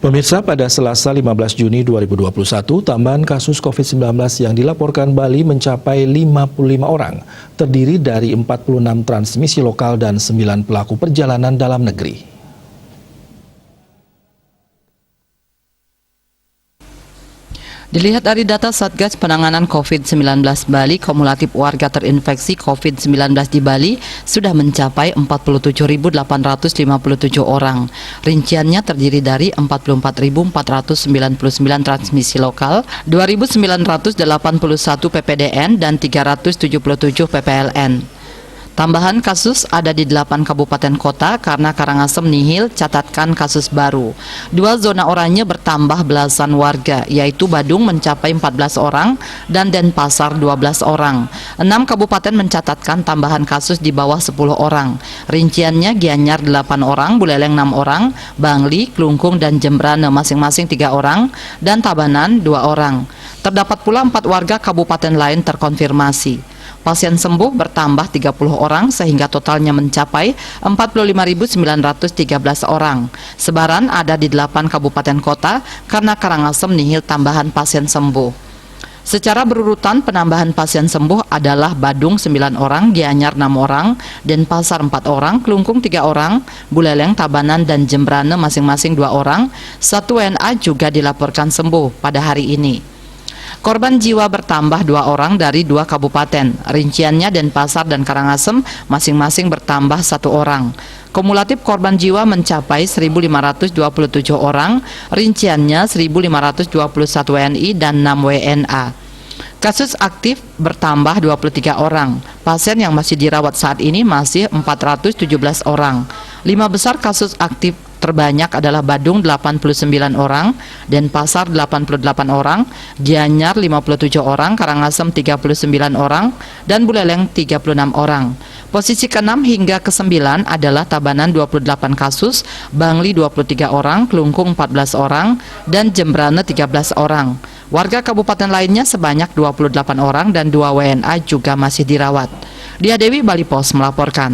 Pemirsa, pada Selasa 15 Juni 2021, tambahan kasus COVID-19 yang dilaporkan Bali mencapai 55 orang, terdiri dari 46 transmisi lokal dan 9 pelaku perjalanan dalam negeri. Dilihat dari data Satgas Penanganan COVID-19 Bali, kumulatif warga terinfeksi COVID-19 di Bali sudah mencapai 47.857 orang. Rinciannya terdiri dari 44.499 transmisi lokal, 2.981 PPDN, dan 377 PPLN. Tambahan kasus ada di 8 kabupaten kota karena Karangasem nihil catatkan kasus baru. 2 zona oranye bertambah belasan warga, yaitu Badung mencapai 14 orang dan Denpasar 12 orang. 6 kabupaten mencatatkan tambahan kasus di bawah 10 orang. Rinciannya Gianyar 8 orang, Buleleng 6 orang, Bangli, Klungkung, dan Jembrane masing-masing 3 orang, dan Tabanan 2 orang. Terdapat pula 4 warga kabupaten lain terkonfirmasi. Pasien sembuh bertambah 30 orang sehingga totalnya mencapai 45.913 orang. Sebaran ada di 8 kabupaten kota karena Karangasem nihil tambahan pasien sembuh. Secara berurutan penambahan pasien sembuh adalah Badung 9 orang, Gianyar 6 orang, Denpasar 4 orang, Klungkung 3 orang, Buleleng, Tabanan, dan Jembrane masing-masing 2 orang. 1 WNA juga dilaporkan sembuh pada hari ini. Korban jiwa bertambah 2 orang dari 2 kabupaten. Rinciannya Denpasar dan Karangasem masing-masing bertambah 1 orang. Kumulatif korban jiwa mencapai 1.527 orang, rinciannya 1.521 WNI dan 6 WNA. Kasus aktif bertambah 23 orang. Pasien yang masih dirawat saat ini masih 417 orang. 5 besar kasus aktif terbanyak adalah Badung 89 orang, Denpasar 88 orang, Gianyar 57 orang, Karangasem 39 orang, dan Buleleng 36 orang. Posisi ke-6 hingga ke-9 adalah Tabanan 28 kasus, Bangli 23 orang, Klungkung 14 orang, dan Jembrane 13 orang. Warga kabupaten lainnya sebanyak 28 orang dan 2 WNA juga masih dirawat. Dia Dewi, Bali Pos melaporkan.